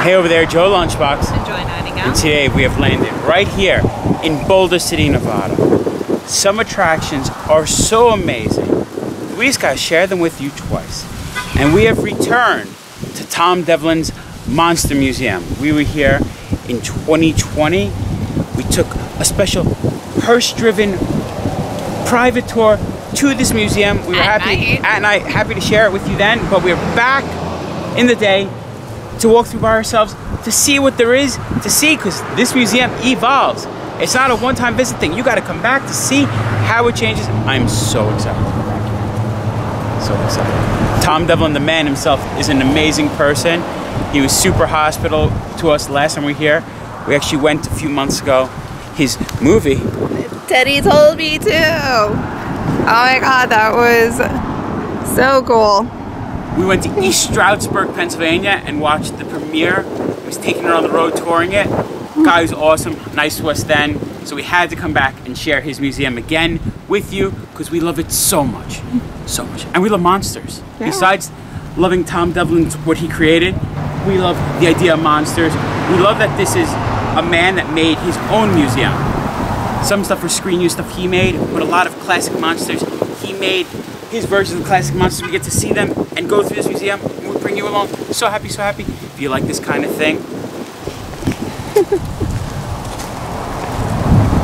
Hey over there, Joe Lunchbox. Enjoy nighting out. And today we have landed right here in Boulder City, Nevada. Some attractions are so amazing, we just gotta share them with you twice. And we have returned to Tom Devlin's Monster Museum. We were here in 2020. We took a special hearse-driven private tour to this museum. We were happy to share it with you then, but we're back in the day to walk through by ourselves to see what there is to see, because this museum evolves. It's not a one-time visit thing. You got to come back to see how it changes. I'm so excited to be back here. So excited. Tom Devlin, the man himself, is an amazing person. He was super hospitable to us last time we were here. We actually went a few months ago. His movie. Teddy told me to. Oh my God, that was so cool. We went to East Stroudsburg, Pennsylvania and watched the premiere. He was taking her on the road touring it. Guy was awesome, nice to us then. So we had to come back and share his museum again with you because we love it so much, so much. And we love monsters. Yeah. Besides loving Tom Devlin's, what he created, we love the idea of monsters. We love that this is a man that made his own museum. Some stuff for screen use stuff he made, but a lot of classic monsters he made. His version of the classic monsters, we get to see them and go through this museum, and we'll bring you along. So happy, so happy. If you like this kind of thing,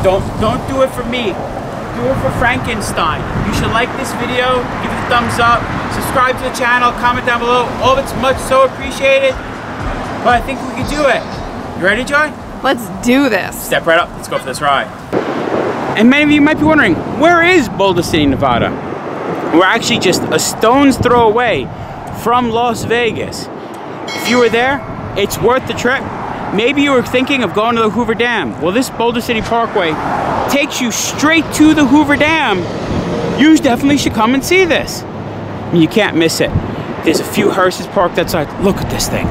don't do it for me. Do it for Frankenstein. You should like this video, give it a thumbs up, subscribe to the channel, comment down below. All of it's much so appreciated. But I think we can do it. You ready, Joy? Let's do this. Step right up. Let's go for this ride. And many of you might be wondering, where is Boulder City, Nevada? We're actually just a stone's throw away from Las Vegas. If you were there, it's worth the trip. Maybe you were thinking of going to the Hoover Dam. Well, this Boulder City Parkway takes you straight to the Hoover Dam. You definitely should come and see this. You can't miss it. There's a few hearses parked outside. Look at this thing.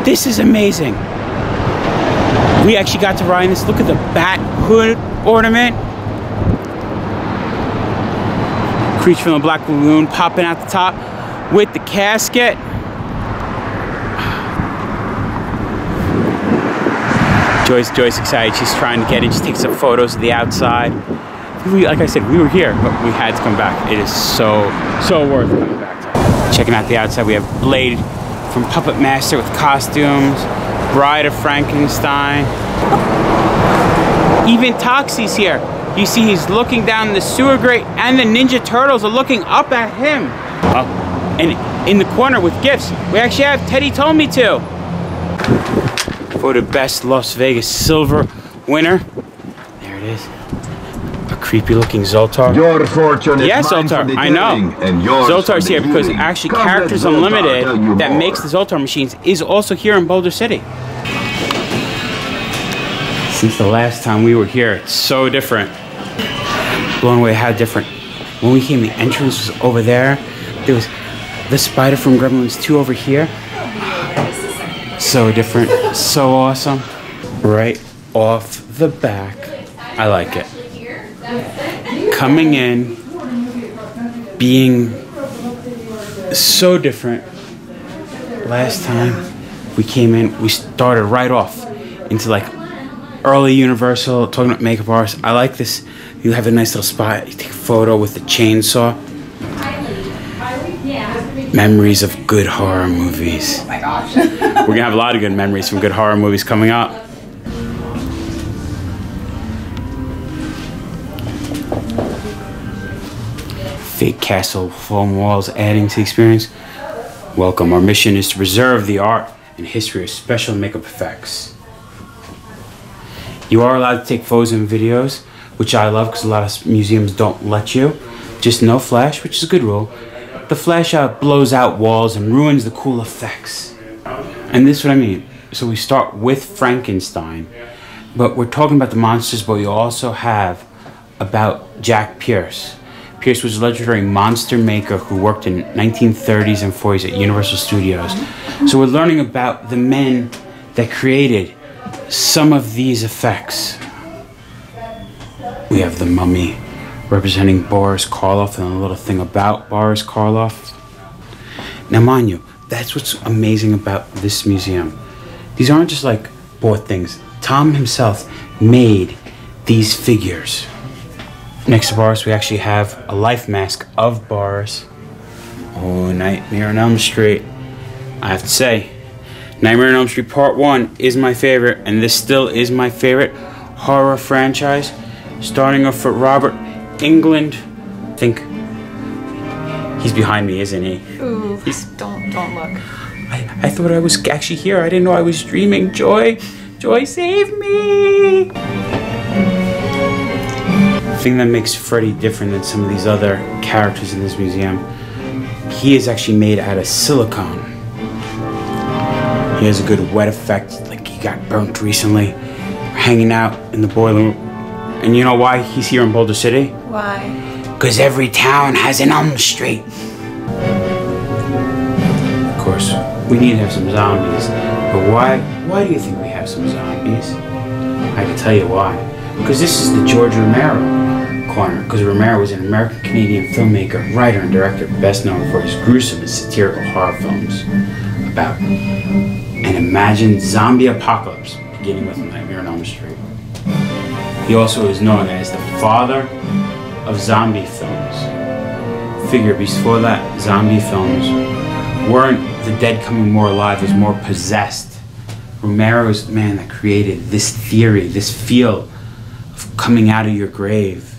This is amazing. We actually got to ride in this. Look at the bat hood ornament. Creature from the Black Lagoon popping out the top with the casket. Joy's excited. She's trying to get in. She takes some photos of the outside. Like I said, we were here, but we had to come back. It is so worth coming back to. Checking out the outside, we have Blade from Puppet Master with costumes, Bride of Frankenstein. Even Toxie's here. You see he's looking down the sewer grate and the Ninja Turtles are looking up at him. Oh, and in the corner with gifts, we actually have Teddy Told Me To. Voted best Las Vegas silver winner. There it is. A creepy looking Zoltar. Your fortune is Zoltar, I know. Zoltar's here because actually Characters Unlimited that makes the Zoltar machines is also here in Boulder City. Since the last time we were here, it's so different. Blown away how different. When we came, the entrance was over there. There was the spider from Gremlins 2 over here. So different, so awesome. Right off the back, I like it. Coming in, being so different. Last time we came in, we started right off into like early Universal, talking about makeup artists. I like this. You have a nice little spot. You take a photo with the chainsaw. Memories of good horror movies. Oh my gosh. We're gonna have a lot of good memories from good horror movies coming up. Fake castle, foam walls adding to the experience. Welcome. Our mission is to preserve the art and history of special makeup effects. You are allowed to take photos and videos, which I love because a lot of museums don't let you. Just no flash, which is a good rule. The flash blows out walls and ruins the cool effects. And this is what I mean. So we start with Frankenstein, but we're talking about the monsters, but we also have about Jack Pierce. Pierce was a legendary monster maker who worked in 1930s and 40s at Universal Studios. So we're learning about the men that created some of these effects. We have the mummy representing Boris Karloff and a little thing about Boris Karloff. Now mind you, that's what's amazing about this museum. These aren't just like bought things. Tom himself made these figures. Next to Boris, we actually have a life mask of Boris. Oh, Nightmare on Elm Street. I have to say, Nightmare on Elm Street Part 1 is my favorite, and this still is my favorite horror franchise. Starting off with Robert Englund. I think he's behind me, isn't he? Ooh, don't look. I thought I was actually here. I didn't know I was dreaming. Joy, save me! The thing that makes Freddy different than some of these other characters in this museum, he is actually made out of silicone. He has a good wet effect, like he got burnt recently, hanging out in the boiler room. And you know why he's here in Boulder City? Why? Because every town has an Elm Street. Of course, we need to have some zombies. But why do you think we have some zombies? I can tell you why. Because this is the George Romero corner. Because Romero was an American-Canadian filmmaker, writer, and director, best known for his gruesome and satirical horror films about an imagined zombie apocalypse, beginning with Nightmare on Elm Street. He also is known as the father of zombie films. Figure before that, zombie films weren't the dead coming more alive, it was more possessed. Romero's the man that created this theory, this feel of coming out of your grave.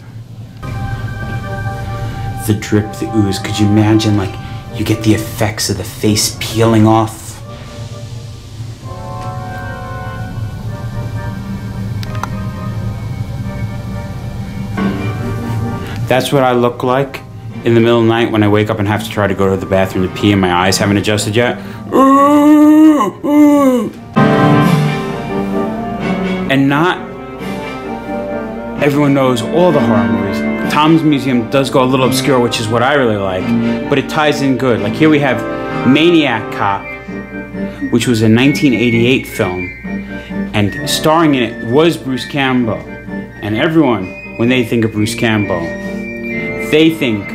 The drip, the ooze. Could you imagine, like, you get the effects of the face peeling off? That's what I look like in the middle of the night when I wake up and have to try to go to the bathroom to pee and my eyes haven't adjusted yet. And not everyone knows all the horror movies. Tom's Museum does go a little obscure, which is what I really like, but it ties in good. Like here we have Maniac Cop, which was a 1988 film, and starring in it was Bruce Campbell. And everyone, when they think of Bruce Campbell, they think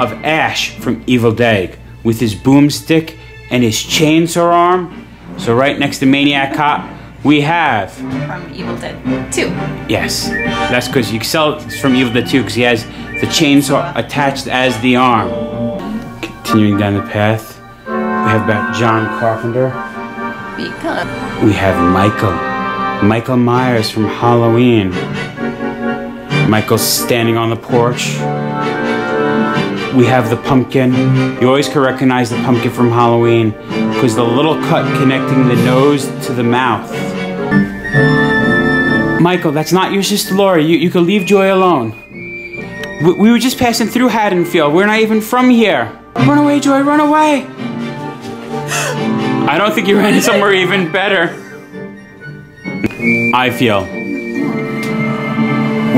of Ash from Evil Dead with his boomstick and his chainsaw arm. So right next to Maniac Cop, we have... From Evil Dead 2. Yes, that's because you can tell it's from Evil Dead 2 because he has the chainsaw attached as the arm. Continuing down the path, we have about John Carpenter. Because... We have Michael Myers from Halloween. Michael's standing on the porch. We have the pumpkin. You always can recognize the pumpkin from Halloween because the little cut connecting the nose to the mouth. Michael, that's not your sister Laura. You could leave Joy alone. We were just passing through Haddonfield. We're not even from here. Run away, Joy, run away. I don't think you ran somewhere even better. I feel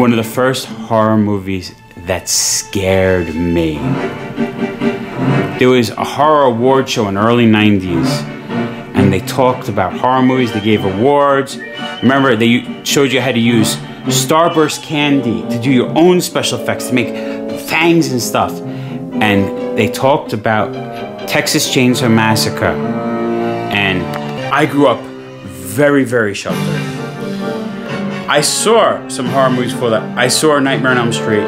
one of the first horror movies that scared me. There was a horror award show in the early 90s, and they talked about horror movies. They gave awards. Remember, they showed you how to use Starburst candy to do your own special effects, to make fangs and stuff. And they talked about Texas Chainsaw Massacre. And I grew up very, very sheltered. I saw some horror movies before that. I saw Nightmare on Elm Street,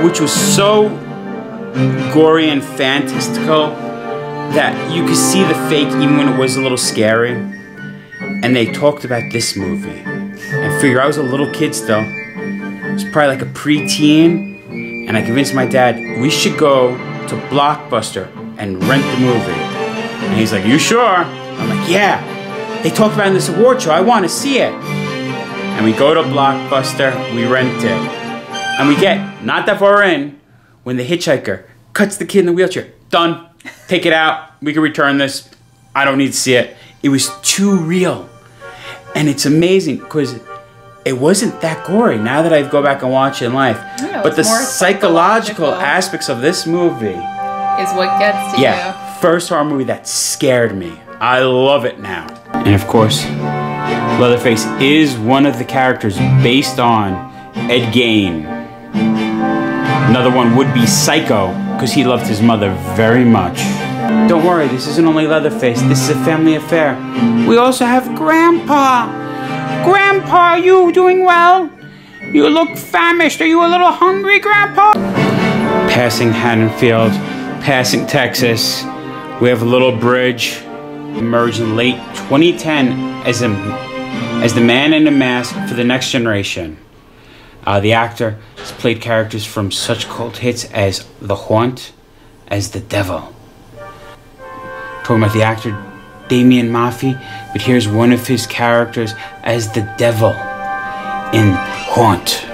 which was so gory and fantastical that you could see the fake even when it was a little scary. And they talked about this movie. And figure I was a little kid still. I was probably like a preteen. And I convinced my dad, we should go to Blockbuster and rent the movie. And he's like, you sure? I'm like, yeah. They talked about it in this award show. I want to see it. And we go to Blockbuster, we rent it. And we get, not that far in, when the hitchhiker cuts the kid in the wheelchair. Done. Take it out. We can return this. I don't need to see it. It was too real. And it's amazing because it wasn't that gory now that I go back and watch it in life. Yeah, but the psychological aspects of this movie is what gets to you. First horror movie that scared me. I love it now. And of course, Leatherface is one of the characters based on Ed Gein. Another one would be Psycho, because he loved his mother very much. Don't worry, this isn't only Leatherface. This is a family affair. We also have Grandpa. Grandpa, you doing well? You look famished. Are you a little hungry, Grandpa? Passing Haddonfield, passing Texas. We have a little bridge. Emerged in late 2010 as the man in the mask for the next generation. The actor has played characters from such cult hits as The Haunt, as the Devil. Talking about the actor Damian Maffei, but here's one of his characters as the Devil in Haunt.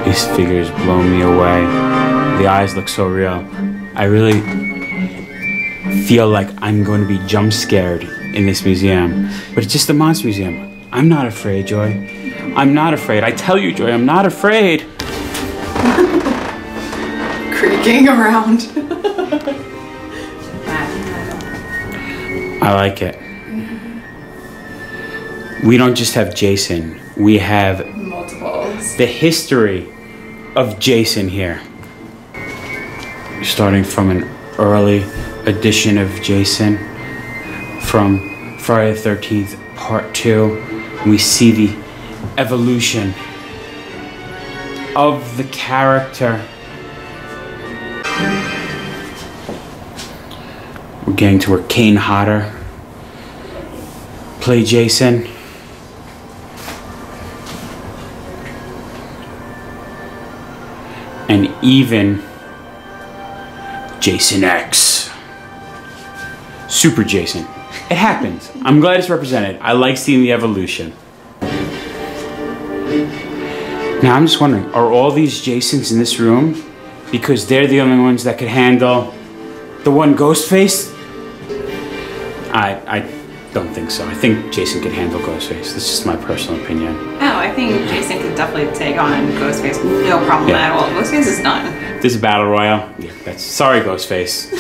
These figures blow me away. The eyes look so real. I really feel like I'm going to be jump scared in this museum. But it's just a monster museum. I'm not afraid, Joy. I'm not afraid. I tell you, Joy, I'm not afraid. Creaking around. I like it. We don't just have Jason. We have Multiples. the history of Jason here. Starting from an early edition of Jason, from Friday the 13th Part 2, we see the evolution of the character. We're getting to where Kane Hodder played Jason. And even Jason X. Super Jason. It happens. I'm glad it's represented. I like seeing the evolution. Now I'm just wondering, are all these Jasons in this room because they're the only ones that could handle the one Ghostface? I don't think so. I think Jason could handle Ghostface. This is just my personal opinion. Oh, I think Jason could definitely take on Ghostface. No problem at all. Ghostface is done. This is a battle royale. Yeah, that's sorry, Ghostface.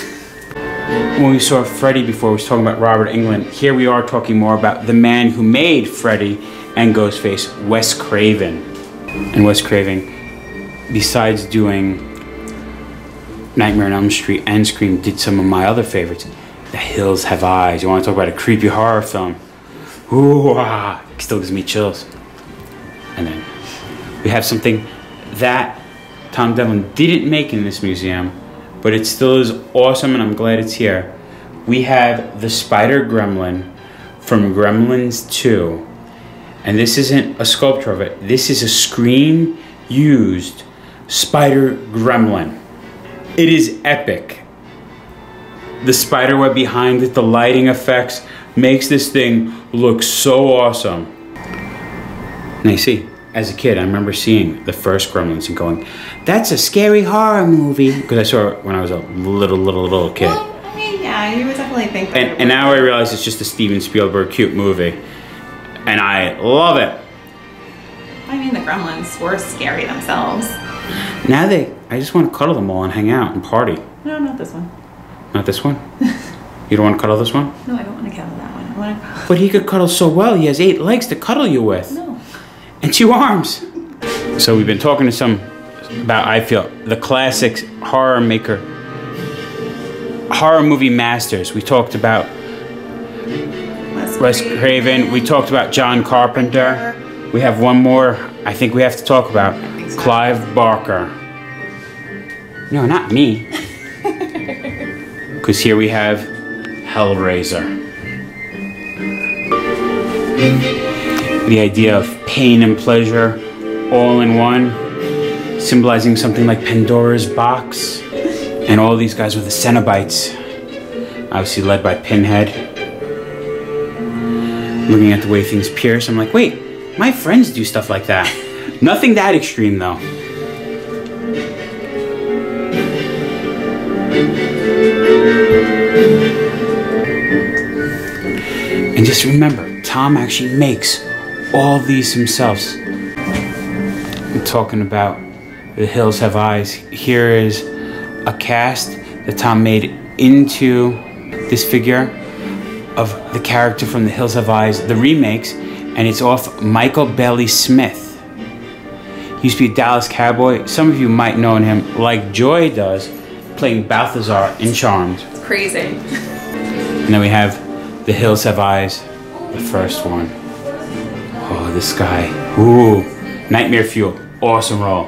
When we saw Freddy before, we was talking about Robert Englund. Here we are talking more about the man who made Freddy and Ghostface, Wes Craven. And Wes Craven, besides doing Nightmare on Elm Street and Scream, did some of my other favorites. The Hills Have Eyes. You want to talk about a creepy horror film? Ooh, ah, it still gives me chills. And then we have something that Tom Devlin didn't make in this museum, but it still is awesome, and I'm glad it's here. We have the Spider Gremlin from Gremlins 2. And this isn't a sculpture of it. This is a screen-used Spider Gremlin. It is epic. The spider web behind it, the lighting effects, makes this thing look so awesome. Now you see, as a kid, I remember seeing the first Gremlins and going, that's a scary horror movie. Because I saw it when I was a little kid. Well, I mean, yeah, you would definitely think that. And now I realize it's just a Steven Spielberg cute movie. And I love it. I mean, the Gremlins were scary themselves. Now I just want to cuddle them all and hang out and party. No, not this one. Not this one? You don't want to cuddle this one? No, I don't want to cuddle that one. I want to. But he could cuddle so well. He has 8 legs to cuddle you with. No. And 2 arms. So we've been talking to some about, I feel, the classics horror movie masters. We talked about Wes Craven. We talked about John Carpenter. We have one more I think we have to talk about. So. Clive Barker. No, not me. Because here we have Hellraiser. The idea of pain and pleasure all in one, symbolizing something like Pandora's box. And all these guys with the Cenobites, obviously led by Pinhead. Looking at the way things pierce, I'm like, wait, my friends do stuff like that. Nothing that extreme though. And just remember, Tom actually makes all these himself. I'm talking about The Hills Have Eyes. Here is a cast that Tom made into this figure of the character from The Hills Have Eyes, the remakes, and it's off Michael Bailey Smith. He used to be a Dallas Cowboy. Some of you might know him, like Joy does, playing Balthazar in Charmed. It's crazy. And then we have The Hills Have Eyes, the first one. Oh, this guy. Ooh, Nightmare Fuel. Awesome role.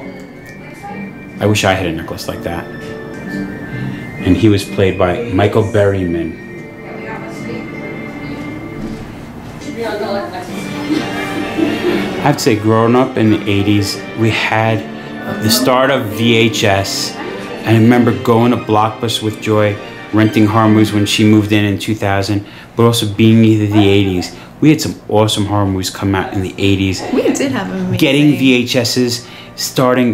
I wish I had a necklace like that. And he was played by Michael Berryman. I have to say, growing up in the 80s, we had the start of VHS. And I remember going to Blockbuster with Joy, renting horror movies when she moved in 2000, but also being either the 80s. We had some awesome horror movies come out in the 80s. We did have amazing. Getting VHSs,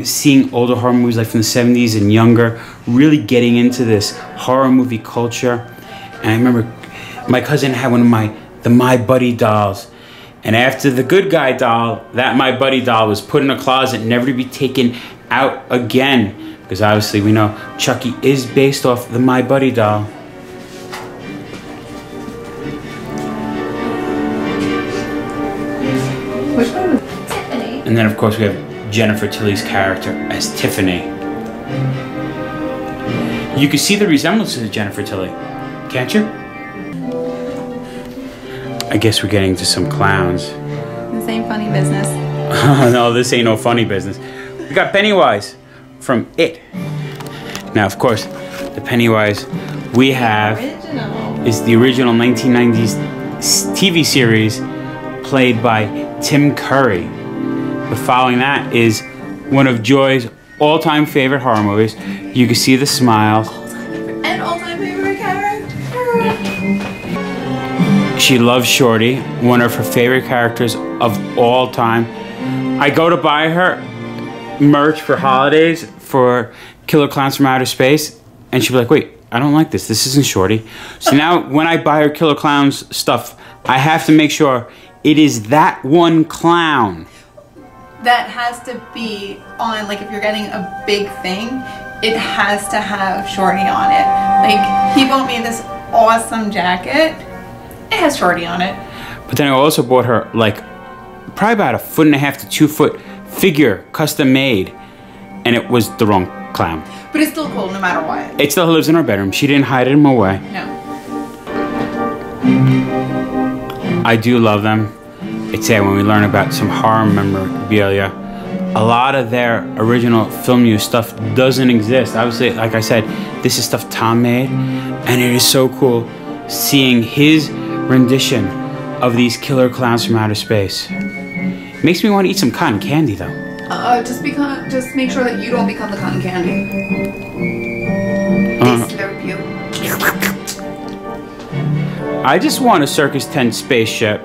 seeing older horror movies like from the 70s and younger, really getting into this horror movie culture. And I remember my cousin had one of the My Buddy dolls. And after the Good Guy doll, that My Buddy doll was put in a closet, never to be taken out again. Because obviously we know Chucky is based off the My Buddy doll. Which one was Tiffany? And then of course we have Jennifer Tilly's character as Tiffany. You can see the resemblance to Jennifer Tilly, can't you? I guess we're getting to some clowns. This ain't funny business. No, this ain't no funny business. We got Pennywise from It. Now, of course, the Pennywise we have is the original 1990s TV series played by Tim Curry. But following that is one of Joy's all-time favorite horror movies. You can see the smiles. And all-time favorite character. She loves Shorty, one of her favorite characters of all time. I go to buy her merch for holidays for Killer Clowns from Outer Space, and she'll be like, wait, I don't like this. This isn't Shorty. So now when I buy her Killer Clowns stuff, I have to make sure it is that one clown. That has to be on, like if you're getting a big thing, it has to have Shorty on it. Like, he bought me this awesome jacket. It has Shorty on it. But then I also bought her like probably about 1.5 to 2 foot figure, custom made, and it was the wrong clown. But it's still cool no matter what. It still lives in our bedroom. She didn't hide him away. No. I do love them. It's sad when we learn about some horror memorabilia. A lot of their original film use stuff doesn't exist. Obviously, like I said, this is stuff Tom made, and it is so cool seeing his rendition of these killer clowns from outer space. Makes me want to eat some cotton candy though. Just make sure that you don't become the cotton candy. They slurp you. I just want a Circus Tent spaceship.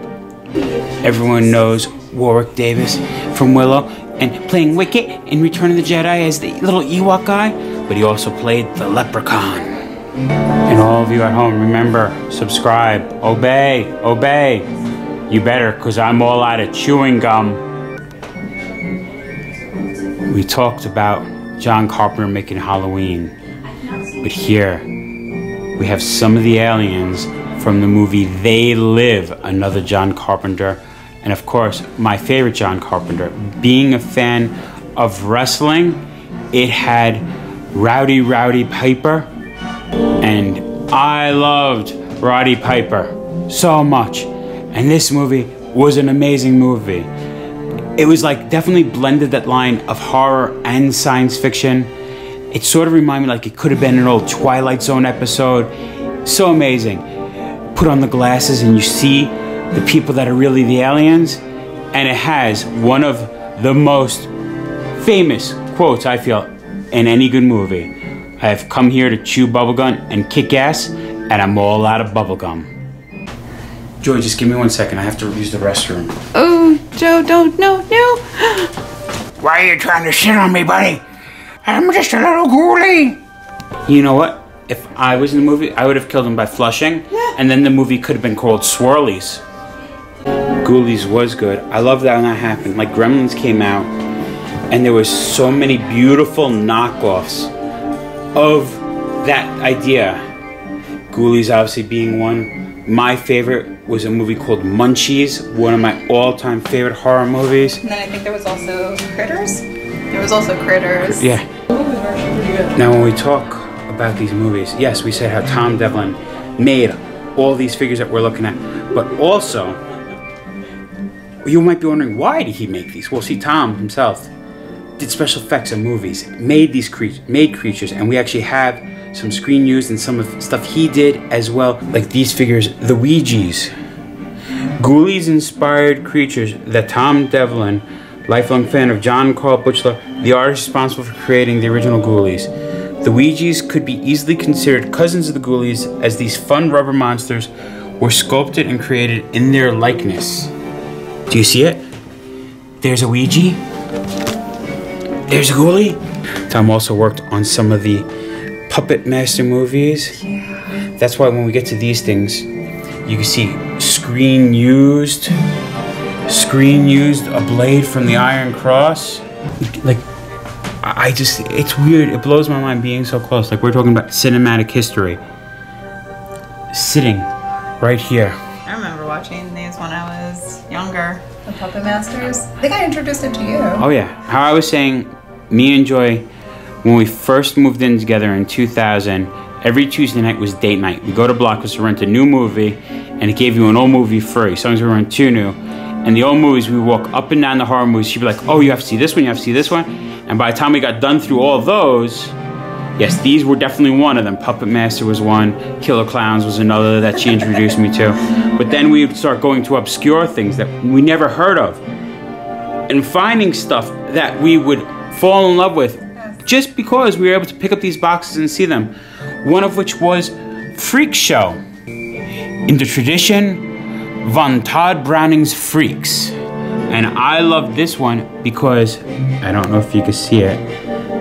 Everyone knows Warwick Davis from Willow and playing Wicket in Return of the Jedi as the little Ewok guy, but he also played the Leprechaun. And all of you at home, remember, subscribe, obey, obey. You better, because I'm all out of chewing gum. We talked about John Carpenter making Halloween, but here we have some of the aliens from the movie They Live, another John Carpenter, and of course, my favorite John Carpenter. Being a fan of wrestling, it had Rowdy Piper, and I loved Roddy Piper so much. And this movie was an amazing movie. It was like definitely blended that line of horror and science fiction. It sort of reminded me like it could have been an old Twilight Zone episode. So amazing. Put on the glasses and you see the people that are really the aliens. And it has one of the most famous quotes, I feel, in any good movie. I have come here to chew bubblegum and kick ass, and I'm all out of bubblegum. Joy, just give me 1 second. I have to use the restroom. Oh, Joe, don't, no. Why are you trying to shit on me, buddy? I'm just a little ghoulie. You know what? If I was in the movie, I would have killed him by flushing, and then the movie could have been called Swirlies. Ghoulies was good. I love that when that happened. Like Gremlins came out, and there was so many beautiful knockoffs of that idea. Ghoulies obviously being one. My favorite was a movie called Munchies, one of my all-time favorite horror movies. And then I think there was also Critters. There was also Critters. Yeah. Now when we talk about these movies, yes, we said how Tom Devlin made all these figures that we're looking at, but also you might be wondering, why did he make these? Well, see, Tom himself did special effects in movies, made these creatures, and we actually have some screen used and some of the stuff he did as well, like these figures, the Ouija's. Ghoulies inspired creatures that Tom Devlin, lifelong fan of John Carl Buchler, the artist responsible for creating the original Ghoulies. The Ouija's could be easily considered cousins of the Ghoulies, as these fun rubber monsters were sculpted and created in their likeness. Do you see it? There's a Ouija. There's a Ghoulie. Tom also worked on some of the Puppet Master movies. Yeah. That's why when we get to these things, you can see screen used, a blade from the Iron Cross. Like, it's weird. It blows my mind being so close. Like, we're talking about cinematic history. Sitting right here. I remember watching these when I was younger. The Puppet Masters. I think I introduced it to you. Oh yeah. How I was saying, me and Joy, when we first moved in together in 2000, every Tuesday night was date night. We go to Blockbuster to rent a new movie, and it gave you an old movie free. As long as we rent 2 new. And the old movies, we walk up and down the horror movies. She'd be like, oh, you have to see this one, you have to see this one. And by the time we got done through all those, yes, these were definitely one of them. Puppet Master was one. Killer Clowns was another that she introduced me to. But then we would start going to obscure things that we never heard of. And finding stuff that we would fall in love with just because we were able to pick up these boxes and see them. One of which was Freak Show. In the tradition, von Todd Browning's Freaks. And I love this one because, I don't know if you can see it,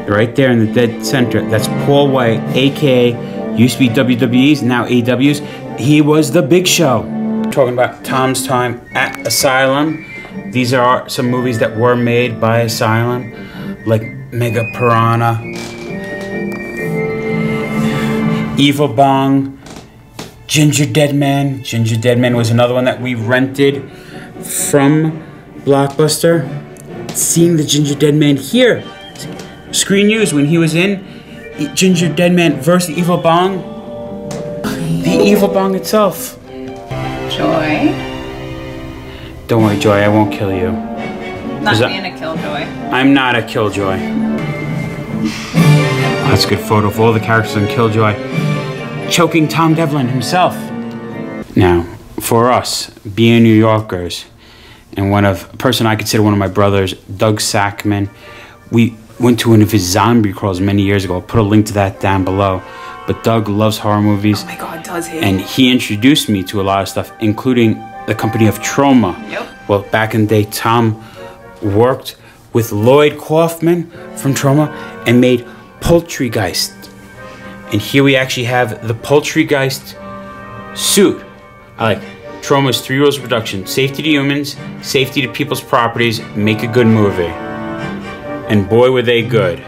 right there in the dead center, that's Paul White, aka used to be WWE's, now AEW's. He was the Big Show. Talking about Tom's time at Asylum. These are some movies that were made by Asylum, like Mega Piranha, Evil Bong, Ginger Dead Man. Ginger Dead Man was another one that we rented from Blockbuster. Seeing the Ginger Dead Man here. Screen used when he was in Ginger Dead Man versus the Evil Bong. The Evil Bong itself. Joy. Don't worry, Joy, I won't kill you. Not being a killjoy. I'm not a killjoy. That's a good photo of all the characters in Killjoy. Choking Tom Devlin himself. Now, for us, being New Yorkers, and a person I consider one of my brothers, Doug Sackman, we went to one of his zombie crawls many years ago. I'll put a link to that down below. But Doug loves horror movies. Oh my God, does he? And he introduced me to a lot of stuff, including the company of Troma. Yep. Well, back in the day, Tom worked with Lloyd Kaufman from Troma and made Poultrygeist. And here we actually have the Poultrygeist suit. I like Troma's 3 rules of production: safety to humans, safety to people's properties, make a good movie. And boy, were they good.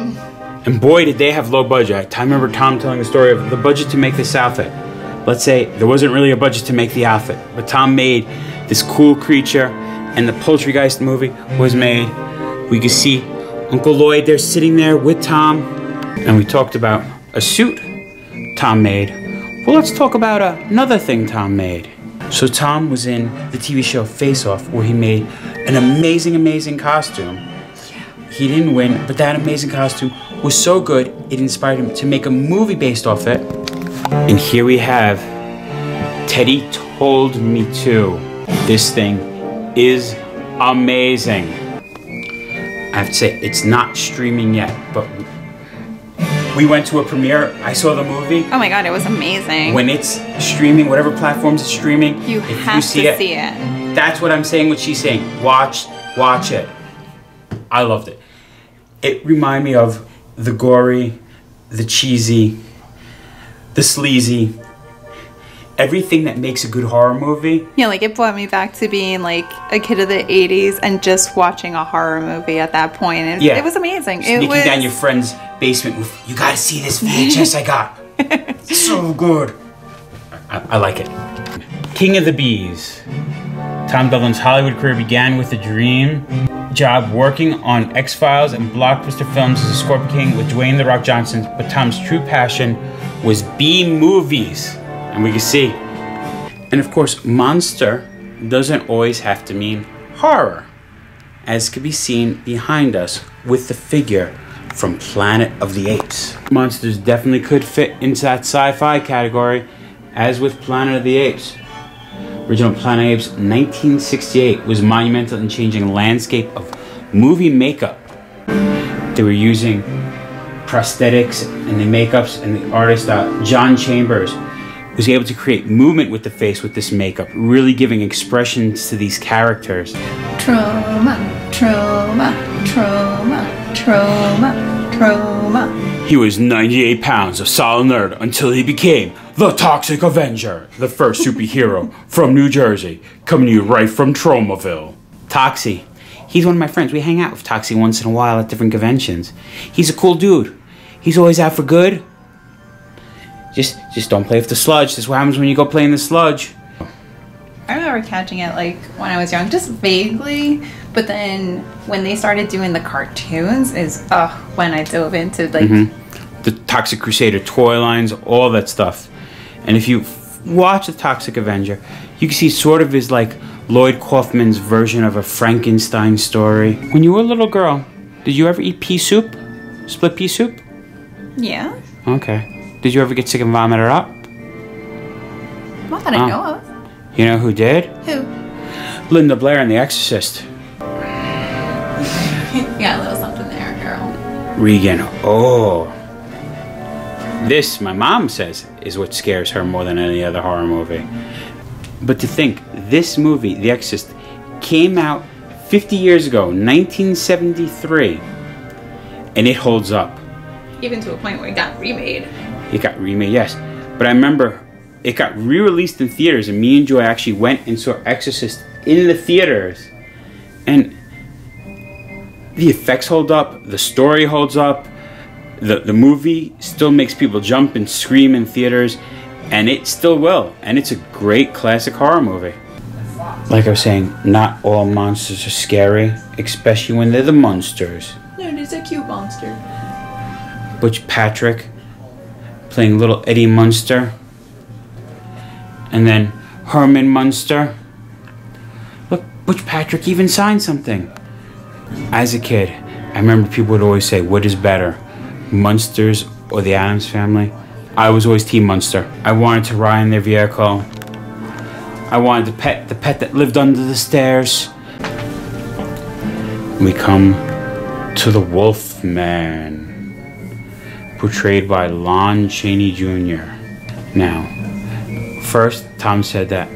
And boy, did they have low budget. I remember Tom telling the story of the budget to make this outfit. Let's say there wasn't really a budget to make the outfit, but Tom made this cool creature, and the Poultrygeist movie was made. We could see Uncle Lloyd there sitting there with Tom, and we talked about a suit Tom made. Well, let's talk about another thing Tom made. So Tom was in the TV show Face Off, where he made an amazing, amazing costume. He didn't win, but that amazing costume was so good, it inspired him to make a movie based off it. And here we have Teddy Told Me To. This thing is amazing. I have to say, it's not streaming yet, but we went to a premiere. I saw the movie. Oh my God, it was amazing. When it's streaming, whatever platforms it's streaming, you if have you see to see it. That's what I'm saying, what she's saying. Watch it. I loved it. It reminded me of the gory, the cheesy, the sleazy, everything that makes a good horror movie. Yeah, like it brought me back to being like a kid of the 80s and just watching a horror movie at that point. And yeah. It was amazing. Sneaking down your friend's basement with, you gotta see this VHS I got. It's so good. I like it. King of the Bees. Tom Devlin's Hollywood career began with a dream. job working on X-Files and blockbuster films as a Scorpion King with Dwayne "The Rock" Johnson, but Tom's true passion was B-movies. And we can see. And of course, monster doesn't always have to mean horror, as can be seen behind us with the figure from Planet of the Apes. Monsters definitely could fit into that sci-fi category, as with Planet of the Apes. Original Planet of the Apes 1968 was monumental in changing the landscape of movie makeup. They were using prosthetics and the makeups, and the artist John Chambers was able to create movement with the face with this makeup, really giving expressions to these characters. Trauma, trauma, trauma, trauma, trauma. He was 98 pounds of solid nerd until he became the Toxic Avenger, the first superhero from New Jersey, coming to you right from Tromaville. Toxie. He's one of my friends. We hang out with Toxie once in a while at different conventions. He's a cool dude. He's always out for good. Just don't play with the sludge. That's what happens when you go play in the sludge. I remember catching it like when I was young, just vaguely. But then when they started doing the cartoons is when I dove into like the Toxic Crusader toy lines, all that stuff. And if you watch the Toxic Avenger, you can see sort of his like Lloyd Kaufman's version of a Frankenstein story. When you were a little girl, did you ever eat pea soup? Split pea soup? Yeah. Okay. Did you ever get sick and vomit it up? Not that I know of. You know who did? Who? Linda Blair in The Exorcist. Yeah, a little something there, girl. Regan. Oh. This, my mom says, is what scares her more than any other horror movie. But to think, this movie, The Exorcist, came out 50 years ago, 1973, and it holds up. Even to a point where it got remade. It got remade, yes. But I remember it got re-released in theaters, and me and Joy actually went and saw Exorcist in the theaters. And the effects hold up, the story holds up, the movie still makes people jump and scream in theaters, and it still will. And it's a great classic horror movie. Like I was saying, not all monsters are scary, especially when they're the monsters. No, it is a cute monster. Butch Patrick playing little Eddie Munster, and then Herman Munster. Look, Butch Patrick even signed something. As a kid, I remember people would always say, what is better, Munsters or the Addams Family? I was always Team Munster. I wanted to ride in their vehicle. I wanted to pet the pet that lived under the stairs. We come to the Wolfman, portrayed by Lon Chaney Jr. Now, first, Tom said that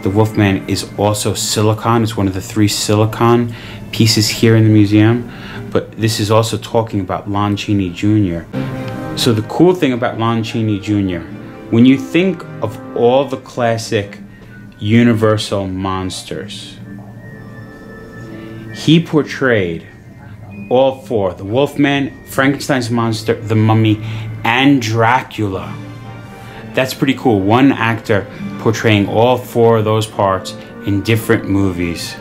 the Wolfman is also silicon. It's one of the 3 silicon pieces here in the museum. But this is also talking about Lon Chaney Jr. So the cool thing about Lon Chaney Jr., when you think of all the classic Universal monsters, he portrayed all 4, the Wolfman, Frankenstein's monster, the Mummy, and Dracula. That's pretty cool. One actor portraying all 4 of those parts in different movies.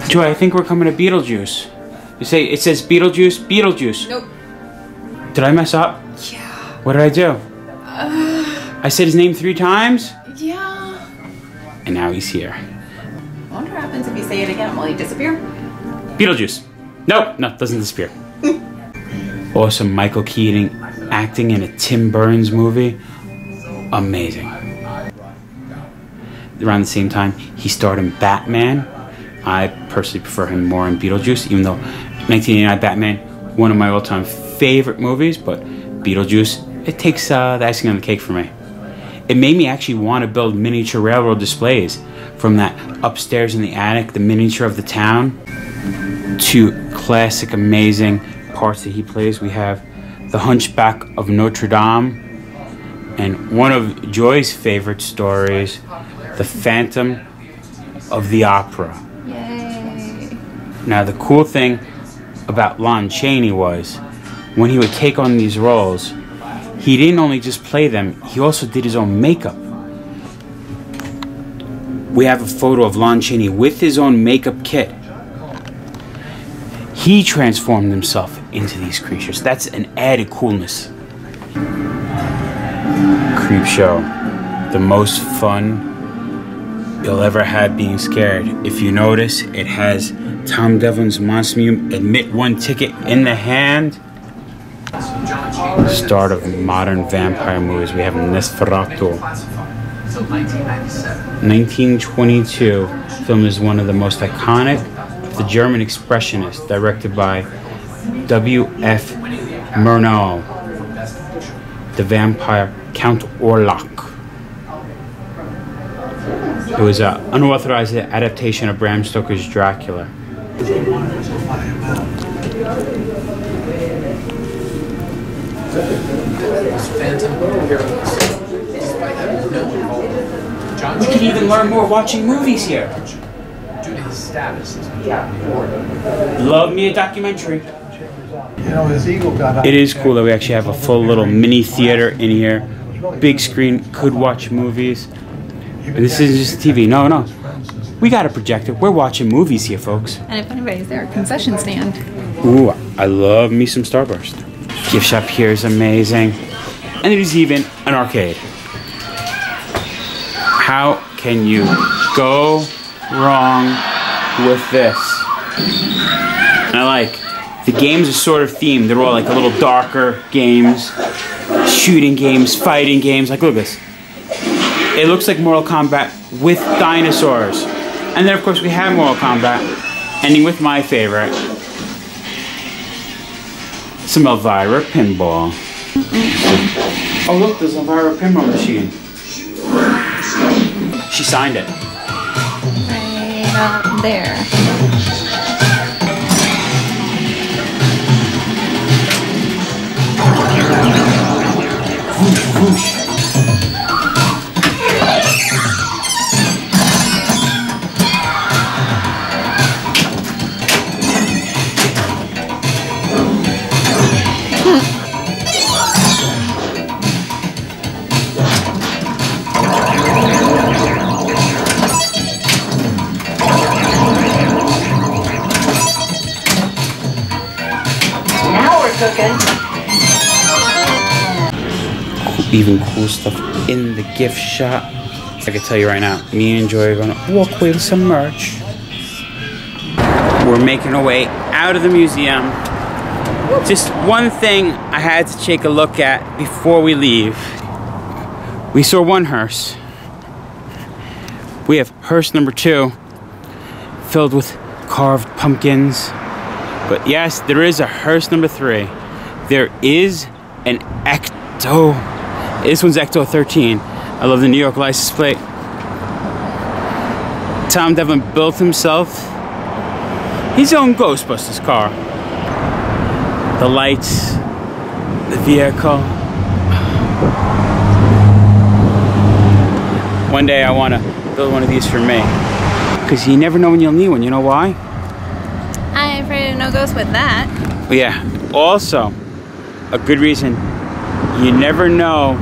Joy, I think we're coming to Beetlejuice. You say it says Beetlejuice? Beetlejuice. Nope. Did I mess up? Yeah. What did I do? I said his name 3 times? Yeah. And now he's here. I wonder what happens if you say it again. Will he disappear? Beetlejuice. Nope, no, doesn't disappear. Awesome Michael Keaton acting in a Tim Burns movie. Amazing. Around the same time, he starred in Batman. I personally prefer him more in Beetlejuice, even though 1989 Batman, one of my all-time favorite movies, but Beetlejuice, it takes the icing on the cake for me. It made me actually want to build miniature railroad displays, from that upstairs in the attic, the miniature of the town, to classic amazing parts that he plays. We have The Hunchback of Notre Dame, and one of Joy's favorite stories, The Phantom of the Opera. Yay. Now the cool thing about Lon Chaney was, when he would take on these roles, he didn't only just play them, he also did his own makeup. We have a photo of Lon Chaney with his own makeup kit. he transformed himself into these creatures. That's an added coolness. Creepshow. The most fun you'll ever have being scared. If you notice, it has Tom Devlin's Monster Museum Admit One ticket in the hand. Start of modern vampire movies. We have Nosferatu. 1922. Film is one of the most iconic of the German expressionists, directed by W.F. Murnau. The vampire Count Orlok. It was an unauthorized adaptation of Bram Stoker's Dracula. We can even learn more watching movies here. Due to his status. Love me a documentary. It is cool that we actually have a full little mini theater in here. Big screen, could watch movies. And this isn't just TV. No, no. We got a projector. We're watching movies here, folks. And if anybody's there, concession stand. Ooh, I love me some Starburst. Gift shop here is amazing. And there's even an arcade. How can you go wrong with this? And I like, the games are sort of themed. They're all like a little darker games. Shooting games, fighting games. Like, look at this. It looks like Mortal Kombat with dinosaurs. And then, of course, we have Mortal Kombat, ending with my favorite. Some Elvira pinball. Oh, look, there's an Elvira pinball machine. She signed it. Right up there. Whoosh, whoosh. Even cool stuff in the gift shop. I can tell you right now, me and Joy are gonna walk away with some merch. We're making our way out of the museum. Just one thing I had to take a look at before we leave. We saw one hearse. We have hearse number 2, filled with carved pumpkins. But yes, there is a hearse number 3. There is an Ecto. This one's Ecto 13. I love the New York license plate. Tom Devlin built himself his own Ghostbusters car. The lights, the vehicle. One day I want to build one of these for me. Because you never know when you'll need one. You know why? I'm afraid of no ghosts with that. But yeah, also, a good reason, you never know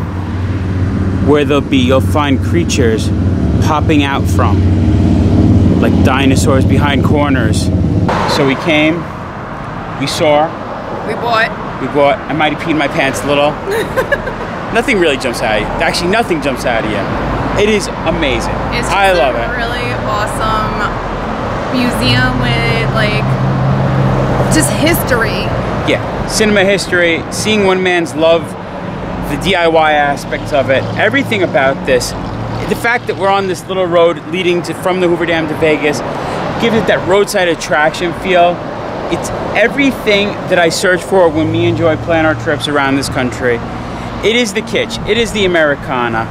where they'll be. You'll find creatures popping out from, like dinosaurs behind corners. So we came, we saw, We bought. I might have peed my pants a little. Nothing really jumps out at you. Actually, nothing jumps out at you. It is amazing. I love it. It's a really awesome museum with like just history. Yeah, cinema history, seeing one man's love, the DIY aspects of it, everything about this. The fact that we're on this little road leading from the Hoover Dam to Vegas gives it that roadside attraction feel. It's everything that I search for when me and Joy plan our trips around this country. It is the kitsch, it is the Americana,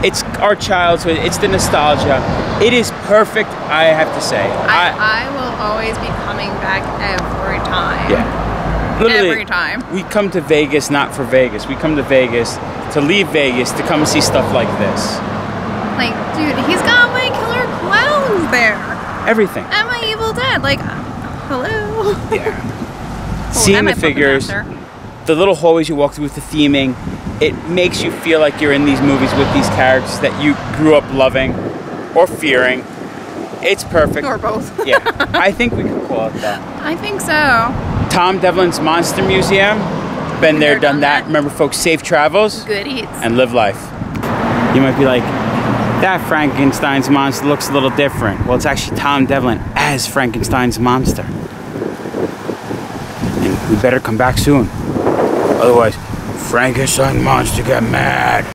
it's our childhood, it's the nostalgia. It is perfect, I have to say. I will always be coming back every time. Yeah. Literally, every time. We come to Vegas not for Vegas. We come to Vegas to leave Vegas to come see stuff like this. Like, dude, he's got my killer clowns there. Everything. And my Evil Dead. Like, hello. Yeah. Seeing the figures, the little hallways you walk through with the theming, it makes you feel like you're in these movies with these characters that you grew up loving or fearing. It's perfect. Or both. Yeah, I think we could call it that. I think so. Tom Devlin's Monster Museum. Been there, done that. Remember, folks, safe travels. Good eats. And live life. You might be like, that Frankenstein's monster looks a little different. Well, it's actually Tom Devlin as Frankenstein's monster. And we better come back soon. Otherwise, Frankenstein monster get mad.